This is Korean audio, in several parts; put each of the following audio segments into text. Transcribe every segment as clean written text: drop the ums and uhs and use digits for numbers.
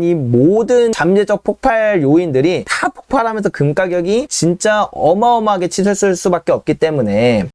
이 모든 잠재적 폭발 요인들이 다 폭발하면서 금 가격이 진짜 어마어마하게 치솟을 수밖에 없기 때문에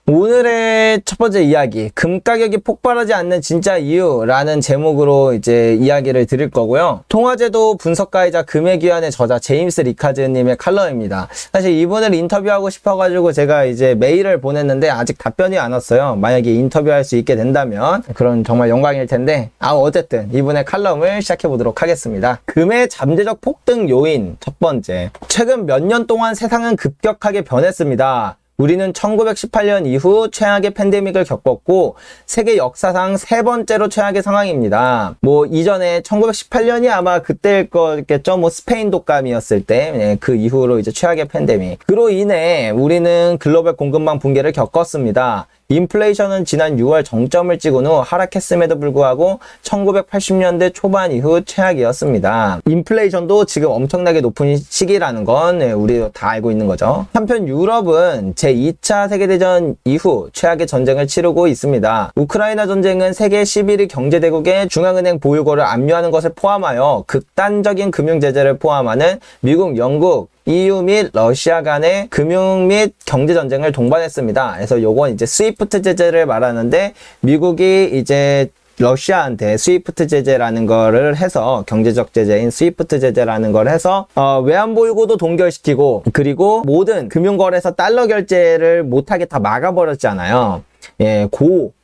오늘의 첫 번째 이야기, 금 가격이 폭발하지 않는 진짜 이유라는 제목으로 이제 이야기를 드릴 거고요. 통화제도 분석가이자 금의 귀환의 저자 제임스 리카즈님의 칼럼입니다. 사실 이분을 인터뷰하고 싶어가지고 제가 이제 메일을 보냈는데 아직 답변이 안 왔어요. 만약에 인터뷰할 수 있게 된다면 그런 정말 영광일 텐데, 어쨌든 이분의 칼럼을 시작해 보도록 하겠습니다. 금의 잠재적 폭등 요인 첫 번째, 최근 몇 년 동안 세상은 급격하게 변했습니다. 우리는 1918년 이후 최악의 팬데믹을 겪었고 세계 역사상 세 번째로 최악의 상황입니다. 이전에 1918년이 아마 그때일 거겠죠. 스페인 독감이었을 때, 그 이후로 이제 최악의 팬데믹. 그로 인해 우리는 글로벌 공급망 붕괴를 겪었습니다. 인플레이션은 지난 6월 정점을 찍은 후 하락했음에도 불구하고 1980년대 초반 이후 최악이었습니다. 인플레이션도 지금 엄청나게 높은 시기라는 건 우리도 다 알고 있는 거죠. 한편 유럽은 제2차 세계대전 이후 최악의 전쟁을 치르고 있습니다. 우크라이나 전쟁은 세계 11위 경제대국의 중앙은행 보유고를 압류하는 것을 포함하여 극단적인 금융제재를 포함하는 미국, 영국, EU 및 러시아 간의 금융 및 경제 전쟁을 동반했습니다. 그래서 요건 이제 스위프트 제재를 말하는데, 미국이 이제 러시아한테 스위프트 제재라는 거를 해서, 경제적 제재인 스위프트 제재라는 걸 해서 외환 보유고도 동결시키고, 그리고 모든 금융거래소 달러 결제를 못하게 다 막아버렸잖아요.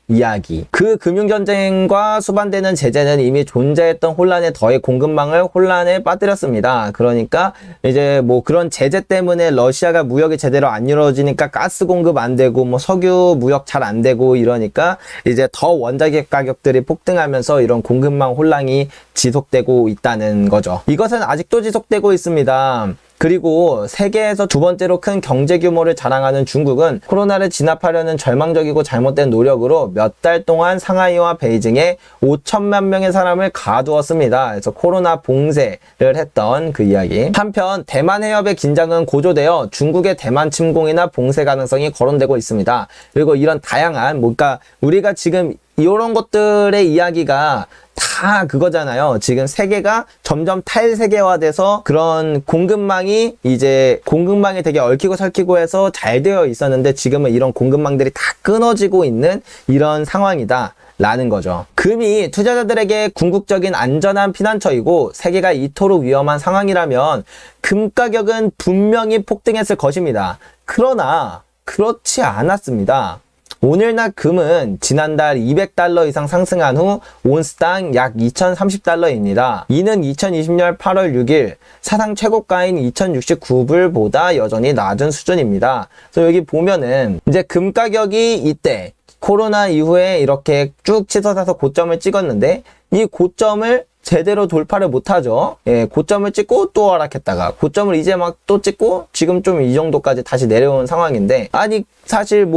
이야기. 그 금융전쟁과 수반되는 제재는 이미 존재했던 혼란에 더해 공급망을 혼란에 빠뜨렸습니다. 그러니까 이제 그런 제재 때문에 러시아가 무역이 제대로 안 이루어지니까 가스 공급 안 되고 석유 무역 잘 안 되고 이러니까 이제 더 원자재 가격들이 폭등하면서 이런 공급망 혼란이 지속되고 있다는 거죠. 이것은 아직도 지속되고 있습니다. 그리고 세계에서 두 번째로 큰 경제 규모를 자랑하는 중국은 코로나를 진압하려는 절망적이고 잘못된 노력으로 몇 달 동안 상하이와 베이징에 5천만 명의 사람을 가두었습니다. 그래서 코로나 봉쇄를 했던 그 이야기. 한편 대만 해협의 긴장은 고조되어 중국의 대만 침공이나 봉쇄 가능성이 거론되고 있습니다. 그리고 이런 다양한 그러니까 우리가 지금 이런 것들의 이야기가 다 그거잖아요. 지금 세계가 점점 탈세계화돼서 그런 공급망이 되게 얽히고 설키고 해서 잘 되어 있었는데 지금은 이런 공급망들이 다 끊어지고 있는 이런 상황이다 라는 거죠. 금이 투자자들에게 궁극적인 안전한 피난처이고 세계가 이토록 위험한 상황이라면 금 가격은 분명히 폭등했을 것입니다. 그러나 그렇지 않았습니다. 오늘날 금은 지난달 200달러 이상 상승한 후 온스당 약 2030달러입니다. 이는 2020년 8월 6일 사상 최고가인 2069불보다 여전히 낮은 수준입니다. 그래서 여기 보면은 이제 금 가격이 이때 코로나 이후에 이렇게 쭉 치솟아서 고점을 찍었는데 이 고점을 제대로 돌파를 못하죠. 고점을 찍고 또 하락했다가 고점을 이제 막 또 찍고 지금 좀 이 정도까지 다시 내려온 상황인데, 아니 사실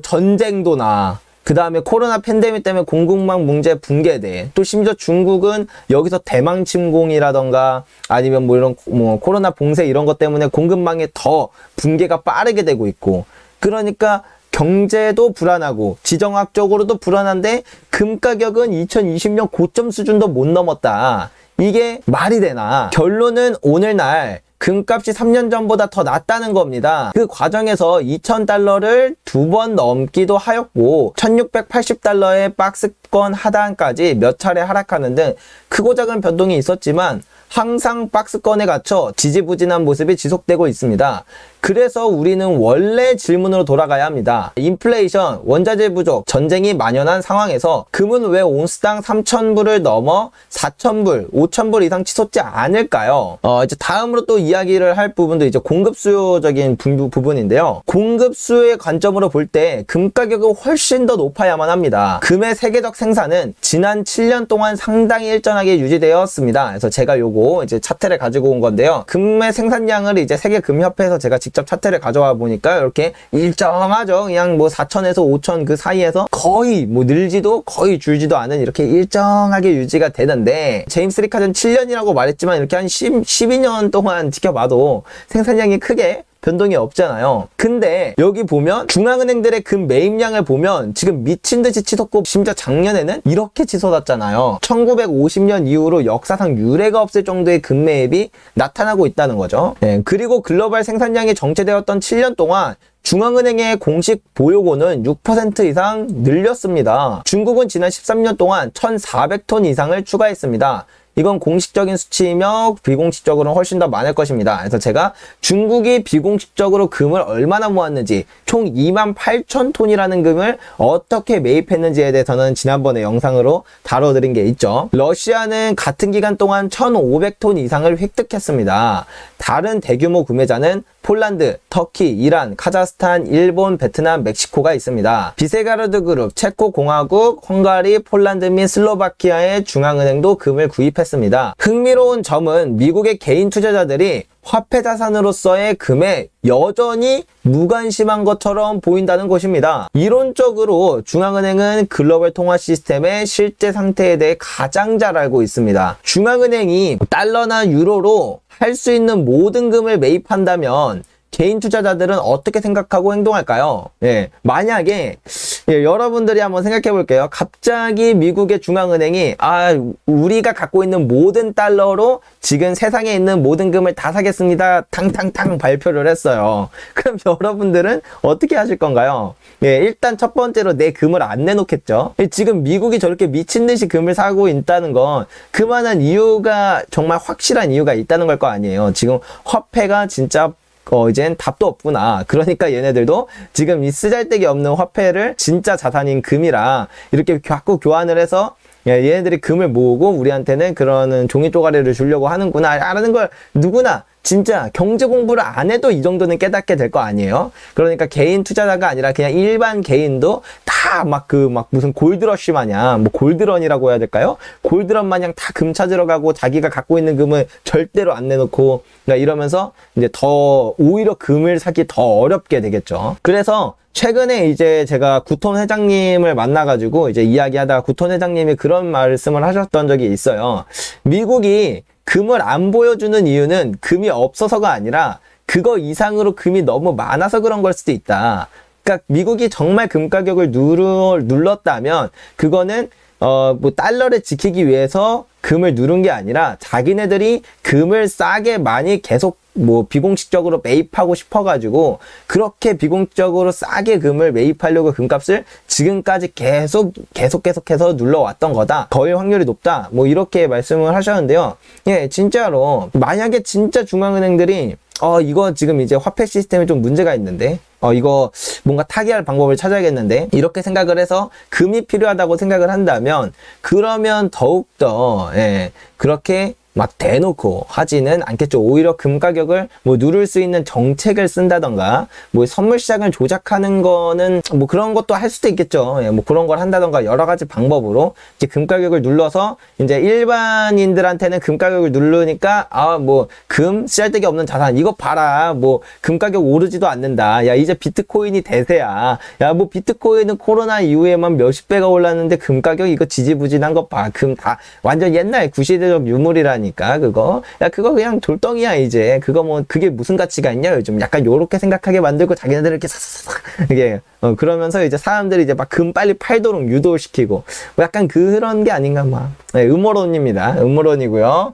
전쟁도나 그 다음에 코로나 팬데믹 때문에 공급망 문제 붕괴돼. 또 심지어 중국은 여기서 대만 침공이라던가 아니면 이런 코로나 봉쇄 이런 것 때문에 공급망이 더 붕괴가 빠르게 되고 있고, 그러니까 경제도 불안하고 지정학적으로도 불안한데 금 가격은 2020년 고점 수준도 못 넘었다. 이게 말이 되나? 결론은 오늘날 금값이 3년 전보다 더 낮다는 겁니다. 그 과정에서 2000달러를 두 번 넘기도 하였고 1680달러의 박스권 하단까지 몇 차례 하락하는 등 크고 작은 변동이 있었지만 항상 박스권에 갇혀 지지부진한 모습이 지속되고 있습니다. 그래서 우리는 원래 질문으로 돌아가야 합니다. 인플레이션, 원자재 부족, 전쟁이 만연한 상황에서 금은 왜 온스당 3,000불을 넘어 4,000불, 5,000불 이상 치솟지 않을까요? 이제 다음으로 또 이야기를 할 부분도 이제 공급 수요적인 부분인데요. 공급 수요의 관점으로 볼 때 금 가격은 훨씬 더 높아야만 합니다. 금의 세계적 생산은 지난 7년 동안 상당히 일정하게 유지되었습니다. 그래서 제가 요거 이제 차트를 가지고 온 건데요. 금의 생산량을 이제 세계금협회에서 제가 직접 차트를 가져와 보니까 이렇게 일정하죠. 그냥 4,000에서 5,000 그 사이에서 거의 늘지도 거의 줄지도 않은 이렇게 일정하게 유지가 되는데, 제임스 리카즈는 7년이라고 말했지만 이렇게 한 12년 동안 지켜봐도 생산량이 크게 변동이 없잖아요. 근데 여기 보면 중앙은행들의 금 매입량을 보면 지금 미친 듯이 치솟고, 심지어 작년에는 이렇게 치솟았잖아요. 1950년 이후로 역사상 유례가 없을 정도의 금 매입이 나타나고 있다는 거죠. 그리고 글로벌 생산량이 정체되었던 7년 동안 중앙은행의 공식 보유고는 6% 이상 늘렸습니다. 중국은 지난 13년 동안 1,400톤 이상을 추가했습니다. 이건 공식적인 수치이며 비공식적으로는 훨씬 더 많을 것입니다. 그래서 제가 중국이 비공식적으로 금을 얼마나 모았는지, 총 28,000톤이라는 금을 어떻게 매입했는지에 대해서는 지난번에 영상으로 다뤄드린 게 있죠. 러시아는 같은 기간 동안 1,500톤 이상을 획득했습니다. 다른 대규모 구매자는 폴란드, 터키, 이란, 카자흐스탄, 일본, 베트남, 멕시코가 있습니다. 비세가르드 그룹, 체코 공화국, 헝가리, 폴란드 및 슬로바키아의 중앙은행도 금을 구입했습니다. 흥미로운 점은 미국의 개인 투자자들이 화폐 자산으로서의 금에 여전히 무관심한 것처럼 보인다는 것입니다. 이론적으로 중앙은행은 글로벌 통화 시스템의 실제 상태에 대해 가장 잘 알고 있습니다. 중앙은행이 달러나 유로로 할 수 있는 모든 금을 매입한다면 개인 투자자들은 어떻게 생각하고 행동할까요? 만약에 여러분들이 한번 생각해 볼게요. 갑자기 미국의 중앙은행이 우리가 갖고 있는 모든 달러로 지금 세상에 있는 모든 금을 다 사겠습니다. 탕탕탕 발표를 했어요. 그럼 여러분들은 어떻게 하실 건가요? 일단 첫 번째로 내 금을 안 내놓겠죠. 지금 미국이 저렇게 미친 듯이 금을 사고 있다는 건 그만한 이유가, 정말 확실한 이유가 있다는 걸 거 아니에요. 지금 화폐가 진짜 이젠 답도 없구나. 그러니까 얘네들도 지금 이 쓰잘데기 없는 화폐를 진짜 자산인 금이랑 이렇게 자꾸 교환을 해서 얘네들이 금을 모으고 우리한테는 그런 종이 쪼가리를 주려고 하는구나 라는 걸 누구나 진짜 경제 공부를 안 해도 이 정도는 깨닫게 될 거 아니에요? 그러니까 개인 투자자가 아니라 그냥 일반 개인도 다 무슨 골드러쉬 마냥, 골드런이라고 해야 될까요? 골드런 마냥 다 금 찾으러 가고 자기가 갖고 있는 금을 절대로 안 내놓고, 그러니까 이러면서 이제 오히려 금을 사기 더 어렵게 되겠죠. 그래서 최근에 이제 제가 구톤 회장님을 만나가지고 이제 이야기하다가 구톤 회장님이 그런 말씀을 하셨던 적이 있어요. 미국이 금을 안 보여주는 이유는 금이 없어서가 아니라 그거 이상으로 금이 너무 많아서 그런 걸 수도 있다. 그러니까 미국이 정말 금 가격을 눌렀다면 그거는 달러를 지키기 위해서 금을 누른 게 아니라 자기네들이 금을 싸게 많이 계속 비공식적으로 매입하고 싶어가지고 그렇게 비공식적으로 싸게 금을 매입하려고 금값을 지금까지 계속해서 눌러왔던 거다. 거의 확률이 높다. 이렇게 말씀을 하셨는데요. 진짜로 만약에 진짜 중앙은행들이 이거 지금 이제 화폐 시스템에 좀 문제가 있는데 이거 뭔가 타개할 방법을 찾아야겠는데 이렇게 생각을 해서 금이 필요하다고 생각을 한다면 그러면 더욱더 그렇게 막 대놓고 하지는 않겠죠. 오히려 금 가격을 누를 수 있는 정책을 쓴다던가 선물 시장을 조작하는 거는 그런 것도 할 수도 있겠죠. 그런 걸 한다던가 여러 가지 방법으로 이제 금 가격을 눌러서 이제 일반인들한테는 금 가격을 누르니까 금 쓰잘데기 없는 자산 이거 봐라. 금 가격 오르지도 않는다. 야 이제 비트코인이 대세야. 야 비트코인은 코로나 이후에만 몇십 배가 올랐는데 금 가격 이거 지지부진한 거 봐. 금 다 완전 옛날 구시대적 유물이라니. 그거 그냥 돌덩이야 이제. 그게 무슨 가치가 있냐 요즘. 약간 요렇게 생각하게 만들고 자기네들 이렇게 사사사 이게 그러면서 이제 사람들이 이제 막 금 빨리 팔도록 유도시키고 약간 그런 게 아닌가 음모론입니다. 음모론이고요.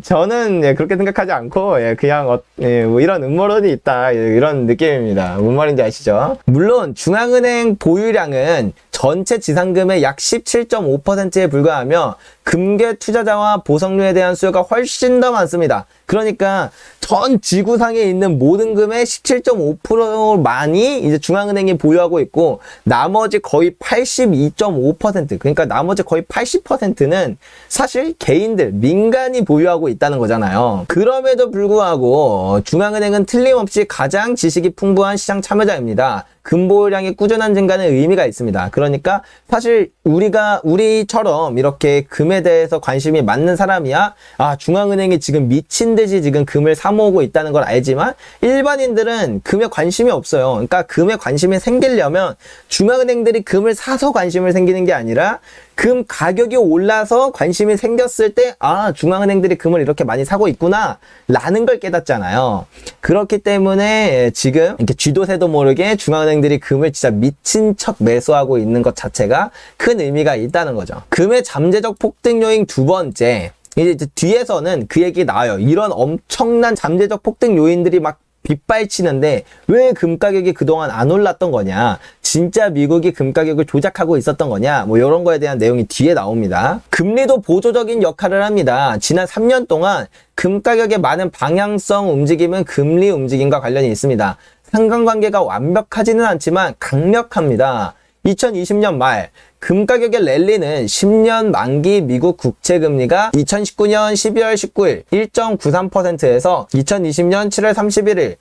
저는 그렇게 생각하지 않고 그냥 이런 음모론이 있다 이런 느낌입니다. 뭔 말인지 아시죠? 물론 중앙은행 보유량은 전체 지상금의 약 17.5%에 불과하며 금괴 투자자와 보석류에 대한 수요가 훨씬 더 많습니다. 그러니까 전 지구상에 있는 모든 금의 17.5%만이 이제 중앙은행이 보유하고 있고 나머지 거의 82.5% 그러니까 나머지 거의 80%는 사실 개인들, 민간이 보유하고 있다는 거잖아요. 그럼에도 불구하고 중앙은행은 틀림없이 가장 지식이 풍부한 시장 참여자입니다. 금 보유량의 꾸준한 증가는 의미가 있습니다. 그러니까 사실 우리처럼 이렇게 금에 대해서 관심이 많는 사람이야 중앙은행이 지금 미친 듯이 지금 금을 사 모으고 있다는 걸 알지만 일반인들은 금에 관심이 없어요. 그러니까 금에 관심이 생기려면 중앙은행들이 금을 사서 관심을 생기는 게 아니라 금 가격이 올라서 관심이 생겼을 때 중앙은행들이 금을 이렇게 많이 사고 있구나 라는 걸 깨닫잖아요. 그렇기 때문에 지금 이렇게 쥐도 새도 모르게 중앙은행들이 금을 진짜 미친 척 매수하고 있는 것 자체가 큰 의미가 있다는 거죠. 금의 잠재적 폭등 요인 두 번째, 이제 뒤에서는 그 얘기 나와요. 이런 엄청난 잠재적 폭등 요인들이 막 빗발치는데 왜 금 가격이 그동안 안 올랐던 거냐, 진짜 미국이 금 가격을 조작하고 있었던 거냐, 뭐 이런 거에 대한 내용이 뒤에 나옵니다. 금리도 보조적인 역할을 합니다. 지난 3년 동안 금 가격의 많은 방향성 움직임은 금리 움직임과 관련이 있습니다. 상관관계가 완벽하지는 않지만 강력합니다. 2020년 말 금 가격의 랠리는 10년 만기 미국 국채금리가 2019년 12월 19일 1.93%에서 2020년 7월 31일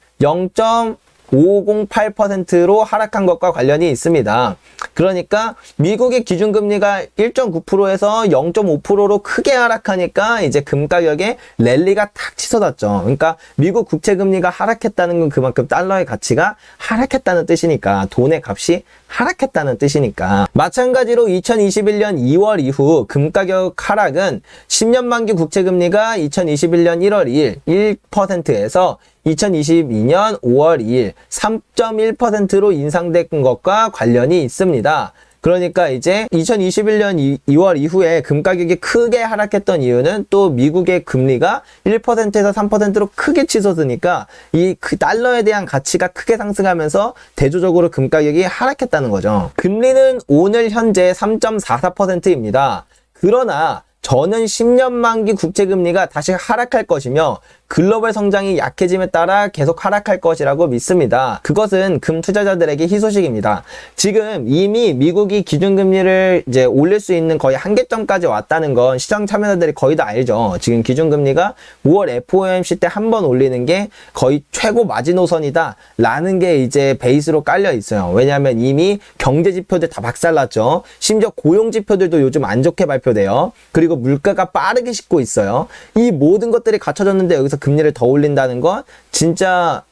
0.508%로 하락한 것과 관련이 있습니다. 그러니까 미국의 기준금리가 1.9%에서 0.5%로 크게 하락하니까 이제 금 가격에 랠리가 탁 치솟았죠. 그러니까 미국 국채금리가 하락했다는 건 그만큼 달러의 가치가 하락했다는 뜻이니까, 돈의 값이 하락했다는 뜻이니까. 마찬가지로 2021년 2월 이후 금 가격 하락은 10년 만기 국채금리가 2021년 1월 2일 1%에서 2022년 5월 2일 3.1%로 인상된 것과 관련이 있습니다. 그러니까 이제 2021년 2월 이후에 금 가격이 크게 하락했던 이유는 또 미국의 금리가 1%에서 3%로 크게 치솟으니까 이 달러에 대한 가치가 크게 상승하면서 대조적으로 금 가격이 하락했다는 거죠. 금리는 오늘 현재 3.44%입니다. 그러나 저는 10년 만기 국채금리가 다시 하락할 것이며 글로벌 성장이 약해짐에 따라 계속 하락할 것이라고 믿습니다. 그것은 금 투자자들에게 희소식입니다. 지금 이미 미국이 기준금리를 이제 올릴 수 있는 거의 한계점까지 왔다는 건 시장 참여자들이 거의 다 알죠. 지금 기준금리가 5월 FOMC 때 한 번 올리는 게 거의 최고 마지노선이다 라는 게 이제 베이스로 깔려 있어요. 왜냐하면 이미 경제 지표들 다 박살났죠. 심지어 고용 지표들도 요즘 안 좋게 발표돼요. 그리고 물가가 빠르게 식고 있어요. 이 모든 것들이 갖춰졌는데 여기서 금리를 더 올린다는 건 진짜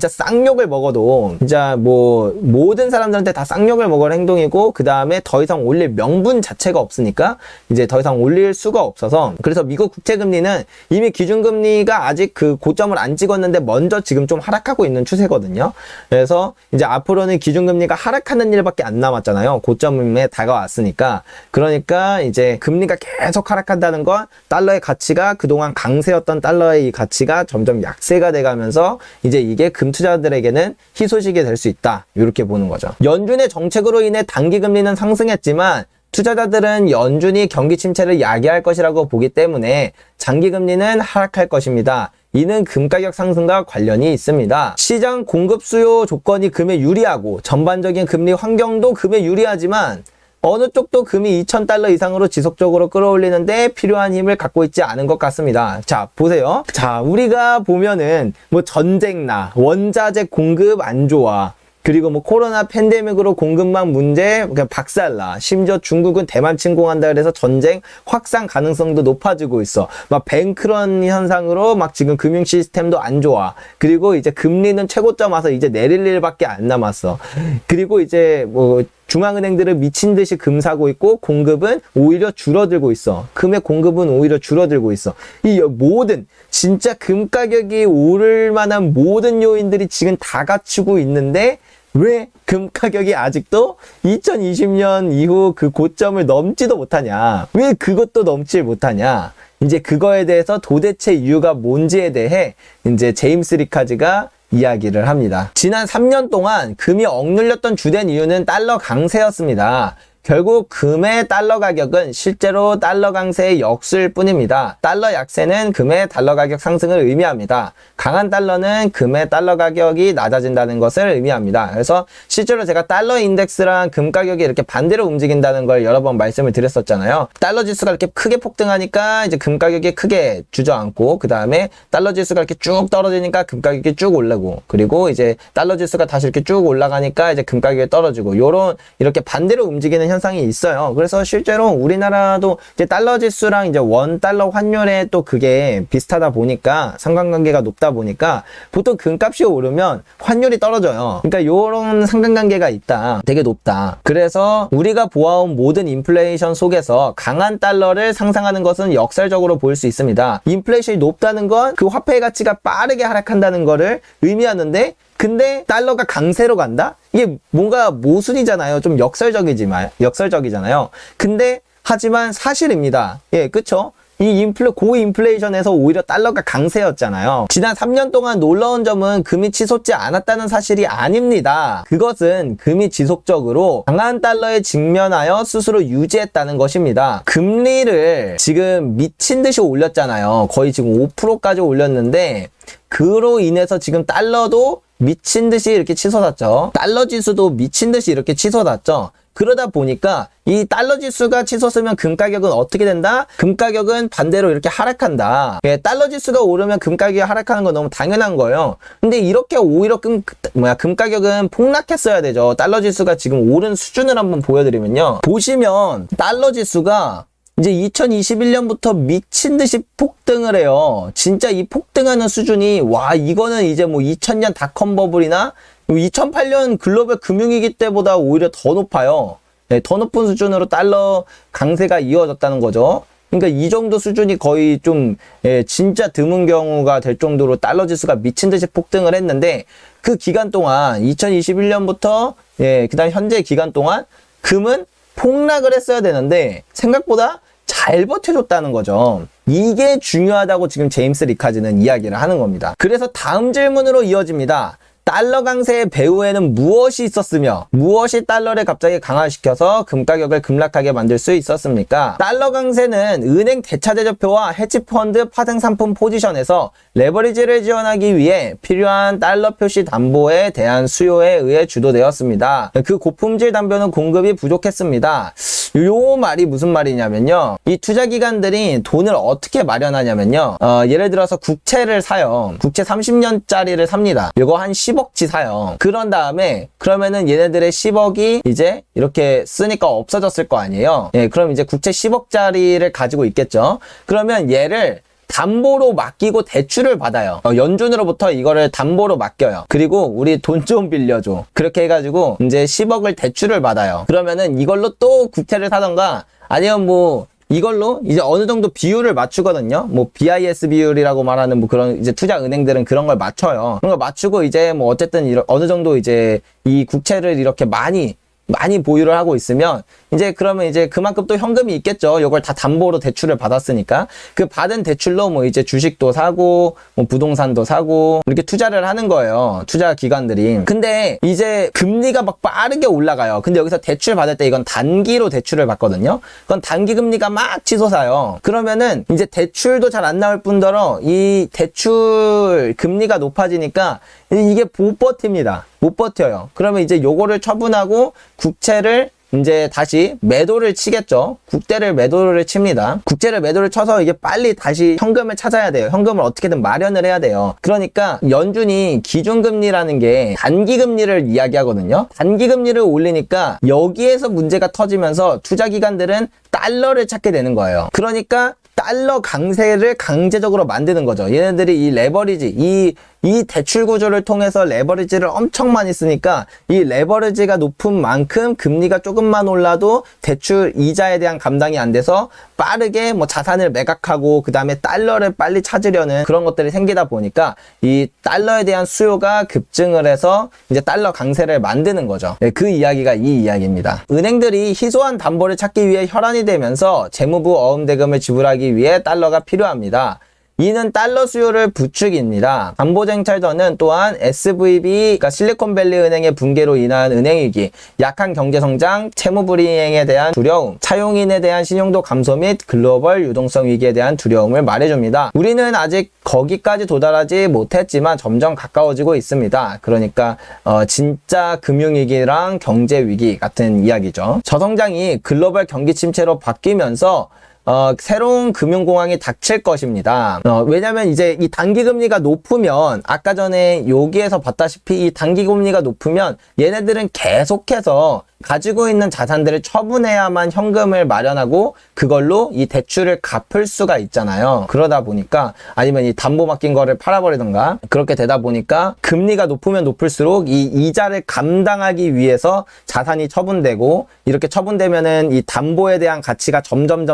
쌍욕을 먹어도 진짜 뭐 모든 사람들한테 다 쌍욕을 먹을 행동이고, 그 다음에 더 이상 올릴 명분 자체가 없으니까 이제 더 이상 올릴 수가 없어서, 그래서 미국 국채금리는 이미 기준금리가 아직 그 고점을 안 찍었는데 먼저 지금 좀 하락하고 있는 추세거든요. 그래서 이제 앞으로는 기준금리가 하락하는 일밖에 안 남았잖아요. 고점에 다가왔으니까. 그러니까 이제 금리가 계속 하락한다는 건 달러의 가치가, 그동안 강세였던 달러의 이 가치가 점점 약세가 돼가면서 이제 이게 금 투자들에게는 희소식이 될 수 있다, 이렇게 보는 거죠. 연준의 정책으로 인해 단기 금리는 상승했지만 투자자들은 연준이 경기 침체를 야기할 것이라고 보기 때문에 장기 금리는 하락할 것입니다. 이는 금 가격 상승과 관련이 있습니다. 시장 공급 수요 조건이 금에 유리하고 전반적인 금리 환경도 금에 유리하지만 어느 쪽도 금이 2,000달러 이상으로 지속적으로 끌어올리는데 필요한 힘을 갖고 있지 않은 것 같습니다. 자, 보세요. 자, 우리가 보면은 뭐 전쟁 원자재 공급 안 좋아, 그리고 뭐 코로나 팬데믹으로 공급망 문제 그냥 박살나, 심지어 중국은 대만 침공한다 그래서 전쟁 확산 가능성도 높아지고 있어. 막 뱅크런 현상으로 막 지금 금융 시스템도 안 좋아. 그리고 이제 금리는 최고점 와서 이제 내릴 일밖에 안 남았어. 그리고 이제 뭐 중앙은행들은 미친 듯이 금 사고 있고 공급은 오히려 줄어들고 있어. 금의 공급은 오히려 줄어들고 있어. 이 모든 진짜 금 가격이 오를 만한 모든 요인들이 지금 다 갖추고 있는데 왜 금 가격이 아직도 2020년 이후 그 고점을 넘지도 못하냐? 왜 그것도 넘지 못하냐? 이제 그거에 대해서 도대체 이유가 뭔지에 대해 이제 제임스 리카즈가 이야기를 합니다. 지난 3년 동안 금이 억눌렸던 주된 이유는 달러 강세였습니다. 결국 금의 달러 가격은 실제로 달러 강세의 역수일 뿐입니다. 달러 약세는 금의 달러 가격 상승을 의미합니다. 강한 달러는 금의 달러 가격이 낮아진다는 것을 의미합니다. 그래서 실제로 제가 달러 인덱스랑 금 가격이 이렇게 반대로 움직인다는 걸 여러 번 말씀을 드렸었잖아요. 달러 지수가 이렇게 크게 폭등하니까 이제 금 가격이 크게 주저앉고, 그 다음에 달러 지수가 이렇게 쭉 떨어지니까 금 가격이 쭉 오르고, 그리고 이제 달러 지수가 다시 이렇게 쭉 올라가니까 이제 금 가격이 떨어지고, 요런 이렇게 반대로 움직이는 현상이 있어요. 그래서 실제로 우리나라도 이제 달러 지수랑 이제 원 달러 환율에 또 그게 비슷하다 보니까, 상관관계가 높다 보니까 보통 금값이 오르면 환율이 떨어져요. 그러니까 요런 상관관계가 있다. 되게 높다. 그래서 우리가 보아온 모든 인플레이션 속에서 강한 달러를 상상하는 것은 역설적으로 보일 수 있습니다. 인플레이션이 높다는 건 그 화폐의 가치가 빠르게 하락한다는 거를 의미하는데, 근데 달러가 강세로 간다? 이게 뭔가 모순이잖아요. 좀 역설적이잖아요. 근데 하지만 사실입니다. 예, 그쵸? 이 고인플레이션에서 오히려 달러가 강세였잖아요. 지난 3년 동안 놀라운 점은 금이 치솟지 않았다는 사실이 아닙니다. 그것은 금이 지속적으로 강한 달러에 직면하여 스스로 유지했다는 것입니다. 금리를 지금 미친 듯이 올렸잖아요. 거의 지금 5%까지 올렸는데, 그로 인해서 지금 달러도 미친 듯이 이렇게 치솟았죠. 달러 지수도 미친 듯이 이렇게 치솟았죠. 그러다 보니까 이 달러 지수가 치솟으면 금 가격은 어떻게 된다? 금 가격은 반대로 이렇게 하락한다. 예, 달러 지수가 오르면 금 가격이 하락하는 건 너무 당연한 거예요. 근데 이렇게 오히려 금 가격은 폭락했어야 되죠. 달러 지수가 지금 오른 수준을 한번 보여드리면요. 보시면 달러 지수가 이제 2021년부터 미친 듯이 폭등을 해요. 진짜 이 폭등하는 수준이, 와, 이거는 이제 뭐 2000년 닷컴 버블이나 2008년 글로벌 금융위기 때보다 오히려 더 높아요. 네, 더 높은 수준으로 달러 강세가 이어졌다는 거죠. 그러니까 이 정도 수준이 거의 좀 진짜 드문 경우가 될 정도로 달러 지수가 미친 듯이 폭등을 했는데, 그 기간 동안 2021년부터 그다음 현재 기간 동안 금은 폭락을 했어야 되는데 생각보다 잘 버텨줬다는 거죠. 이게 중요하다고 지금 제임스 리카즈는 이야기를 하는 겁니다. 그래서 다음 질문으로 이어집니다. 달러 강세의 배후에는 무엇이 있었으며 무엇이 달러를 갑자기 강화시켜서 금 가격을 급락하게 만들 수 있었습니까? 달러 강세는 은행 대차대조표와 헤지펀드 파생 상품 포지션에서 레버리지를 지원하기 위해 필요한 달러 표시 담보에 대한 수요에 의해 주도되었습니다. 그 고품질 담보는 공급이 부족했습니다. 요 말이 무슨 말이냐면요. 이 투자기관들이 돈을 어떻게 마련하냐면요. 예를 들어서 국채를 사요. 국채 30년짜리를 삽니다. 이거 한 10억치 사요. 그런 다음에 그러면은 얘네들의 10억이 이제 이렇게 쓰니까 없어졌을 거 아니에요. 예, 그럼 이제 국채 10억짜리를 가지고 있겠죠. 그러면 얘를 담보로 맡기고 대출을 받아요. 연준으로부터 이거를 담보로 맡겨요. 그리고 우리 돈 좀 빌려줘. 그렇게 해가지고 이제 10억을 대출을 받아요. 그러면은 이걸로 또 국채를 사던가, 아니면 뭐 이걸로 이제 어느 정도 비율을 맞추거든요. 뭐 BIS 비율이라고 말하는 뭐 그런 이제 투자 은행들은 그런 걸 맞춰요. 그런 걸 맞추고 이제 뭐 어쨌든 어느 정도 이제 이 국채를 이렇게 많이 보유를 하고 있으면 이제 그러면 이제 그만큼 또 현금이 있겠죠. 이걸 다 담보로 대출을 받았으니까 그 받은 대출로 뭐 이제 주식도 사고 뭐 부동산도 사고 이렇게 투자를 하는 거예요. 투자 기관들이. 근데 이제 금리가 막 빠르게 올라가요. 근데 여기서 대출 받을 때 이건 단기로 대출을 받거든요. 그건 단기 금리가 막 치솟아요. 그러면은 이제 대출도 잘 안 나올 뿐더러 이 대출 금리가 높아지니까 이게 못 버팁니다. 못 버텨요. 그러면 이제 요거를 처분하고 국채를 이제 다시 매도를 치겠죠. 국대를 매도를 칩니다. 국채를 매도를 쳐서 이게 빨리 다시 현금을 찾아야 돼요. 현금을 어떻게든 마련을 해야 돼요. 그러니까 연준이 기준금리라는 게 단기금리를 이야기하거든요. 단기금리를 올리니까 여기에서 문제가 터지면서 투자기관들은 달러를 찾게 되는 거예요. 그러니까 달러 강세를 강제적으로 만드는 거죠. 얘네들이 이 레버리지, 이 대출 구조를 통해서 레버리지를 엄청 많이 쓰니까 이 레버리지가 높은 만큼 금리가 조금만 올라도 대출 이자에 대한 감당이 안 돼서 빠르게 뭐 자산을 매각하고 그 다음에 달러를 빨리 찾으려는 그런 것들이 생기다 보니까 이 달러에 대한 수요가 급증을 해서 이제 달러 강세를 만드는 거죠. 네, 그 이야기가 이 이야기입니다. 은행들이 희소한 담보를 찾기 위해 혈안이 되면서 재무부 어음 대금을 지불하기 위해 달러가 필요합니다. 이는 달러 수요를 부추깁니다. 담보쟁찰전은 또한 SVB, 그러니까 실리콘밸리 은행의 붕괴로 인한 은행위기, 약한 경제성장, 채무불이행에 대한 두려움, 차용인에 대한 신용도 감소 및 글로벌 유동성 위기에 대한 두려움을 말해줍니다. 우리는 아직 거기까지 도달하지 못했지만 점점 가까워지고 있습니다. 그러니까 진짜 금융위기랑 경제위기 같은 이야기죠. 저성장이 글로벌 경기 침체로 바뀌면서 새로운 금융공황이 닥칠 것입니다. 왜냐면 이제 이 단기금리가 높으면, 아까 전에 여기에서 봤다시피 이 단기금리가 높으면 얘네들은 계속해서 가지고 있는 자산들을 처분해야만 현금을 마련하고 그걸로 이 대출을 갚을 수가 있잖아요. 그러다 보니까, 아니면 이 담보 맡긴 거를 팔아버리던가, 그렇게 되다 보니까 금리가 높으면 높을수록 이 이자를 감당하기 위해서 자산이 처분되고, 이렇게 처분되면은 이 담보에 대한 가치가 점점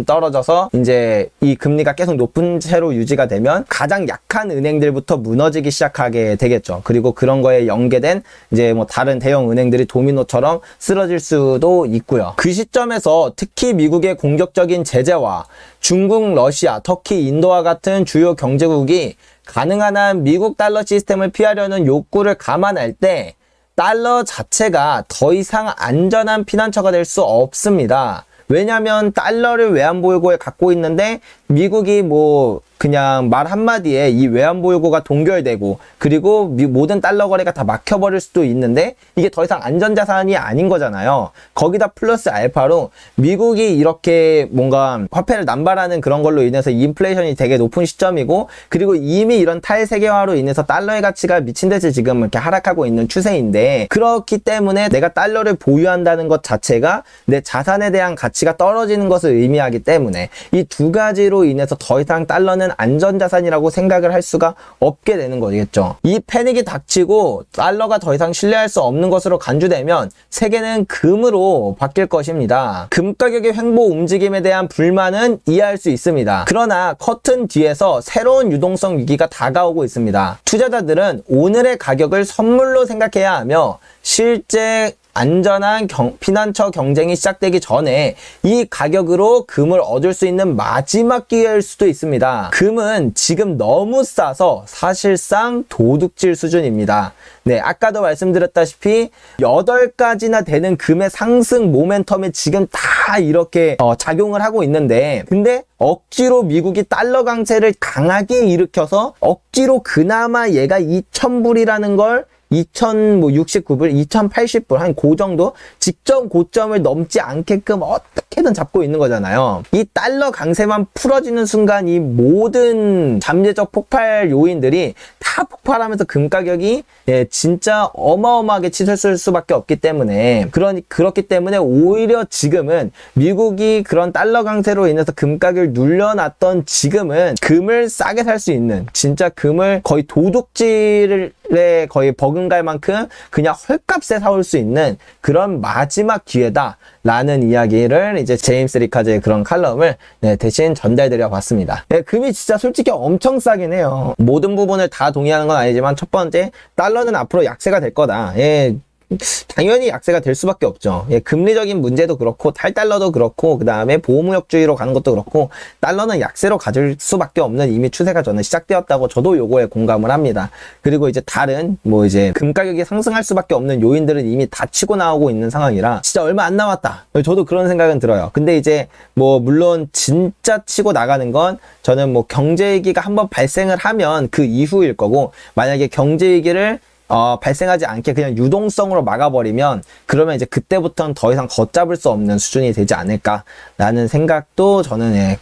떨어져서 이제 이 금리가 계속 높은 채로 유지가 되면 가장 약한 은행들부터 무너지기 시작하게 되겠죠. 그리고 그런 거에 연계된 이제 뭐 다른 대형 은행들이 도미노처럼 쓰러질 수도 있고요. 그 시점에서 특히 미국의 공격적인 제재와 중국, 러시아, 터키, 인도와 같은 주요 경제국이 가능한 한 미국 달러 시스템을 피하려는 욕구를 감안할 때 달러 자체가 더 이상 안전한 피난처가 될 수 없습니다. 왜냐면 달러를 외환보유고에 갖고 있는데 미국이 뭐 그냥 말 한마디에 이 외환보유고가 동결되고, 그리고 모든 달러 거래가 다 막혀버릴 수도 있는데 이게 더 이상 안전자산이 아닌 거잖아요. 거기다 플러스 알파로 미국이 이렇게 뭔가 화폐를 남발하는 그런 걸로 인해서 인플레이션이 되게 높은 시점이고, 그리고 이미 이런 탈세계화로 인해서 달러의 가치가 미친 듯이 지금 이렇게 하락하고 있는 추세인데, 그렇기 때문에 내가 달러를 보유한다는 것 자체가 내 자산에 대한 가치가 떨어지는 것을 의미하기 때문에 이 두 가지로 인해서 더 이상 달러는 안전자산이라고 생각을 할 수가 없게 되는 거겠죠. 이 패닉이 닥치고 달러가 더 이상 신뢰할 수 없는 것으로 간주되면 세계는 금으로 바뀔 것입니다. 금 가격의 횡보 움직임에 대한 불만은 이해할 수 있습니다. 그러나 커튼 뒤에서 새로운 유동성 위기가 다가오고 있습니다. 투자자들은 오늘의 가격을 선물로 생각해야 하며, 실제 안전한 피난처 경쟁이 시작되기 전에 이 가격으로 금을 얻을 수 있는 마지막 기회일 수도 있습니다. 금은 지금 너무 싸서 사실상 도둑질 수준입니다. 네, 아까도 말씀드렸다시피 8가지나 되는 금의 상승 모멘텀이 지금 다 이렇게 작용을 하고 있는데, 근데 억지로 미국이 달러 강세를 강하게 일으켜서 억지로 그나마 얘가 2,000불이라는 걸 2,069불, 2,080불, 한 그 정도 직전 고점을 넘지 않게끔 어떻게든 잡고 있는 거잖아요. 이 달러 강세만 풀어지는 순간 이 모든 잠재적 폭발 요인들이 다 폭발하면서 금 가격이 진짜 어마어마하게 치솟을 수밖에 없기 때문에, 그렇기 때문에 오히려 지금은 미국이 그런 달러 강세로 인해서 금 가격을 눌려놨던 지금은 금을 싸게 살 수 있는, 진짜 금을 거의 도둑질에 거의 버금갈 만큼 그냥 헐값에 사올 수 있는 그런 마지막 기회다 라는 이야기를 이제 제임스 리카즈의 그런 칼럼을 대신 전달드려 봤습니다. 금이 진짜 솔직히 엄청 싸긴 해요. 모든 부분을 다 동의하는 건 아니지만, 첫 번째, 달러는 앞으로 약세가 될 거다. 당연히 약세가 될 수밖에 없죠. 금리적인 문제도 그렇고 탈달러도 그렇고, 그 다음에 보호무역주의로 가는 것도 그렇고, 달러는 약세로 가질 수밖에 없는 이미 추세가 저는 시작되었다고 저도 요거에 공감을 합니다. 그리고 이제 다른 뭐 이제 금 가격이 상승할 수밖에 없는 요인들은 이미 다 치고 나오고 있는 상황이라 진짜 얼마 안 남았다, 저도 그런 생각은 들어요. 근데 이제 뭐 물론 진짜 치고 나가는 건 저는 뭐 경제위기가 한번 발생을 하면 그 이후일 거고, 만약에 경제위기를 발생하지 않게 그냥 유동성으로 막아버리면, 그러면 이제 그때부터는 더 이상 걷잡을 수 없는 수준이 되지 않을까라는 생각도 저는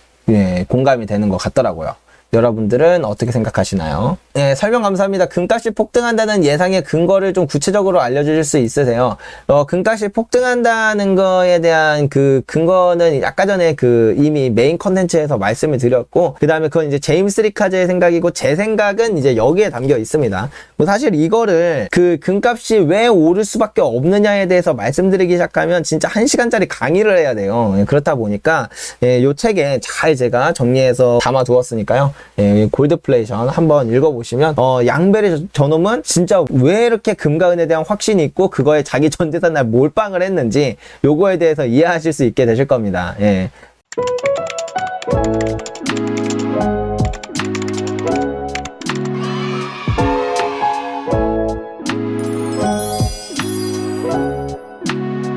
공감이 되는 것 같더라고요. 여러분들은 어떻게 생각하시나요? 네, 설명 감사합니다. 금값이 폭등한다는 예상의 근거를 좀 구체적으로 알려주실 수 있으세요? 금값이 폭등한다는 거에 대한 그 근거는 아까 전에 이미 메인 컨텐츠에서 말씀을 드렸고, 그 다음에 그건 이제 제임스 리카즈의 생각이고, 제 생각은 이제 여기에 담겨 있습니다. 뭐 사실 이거를 금값이 왜 오를 수밖에 없느냐에 대해서 말씀드리기 시작하면 진짜 1시간짜리 강의를 해야 돼요. 그렇다 보니까 요 책에 잘 제가 정리해서 담아두었으니까요. 골드플레이션 한번 읽어보시면 양벨의 저놈은 진짜 왜 이렇게 금과 은에 대한 확신이 있고 그거에 자기 전 재산을 몰빵을 했는지 요거에 대해서 이해하실 수 있게 되실 겁니다.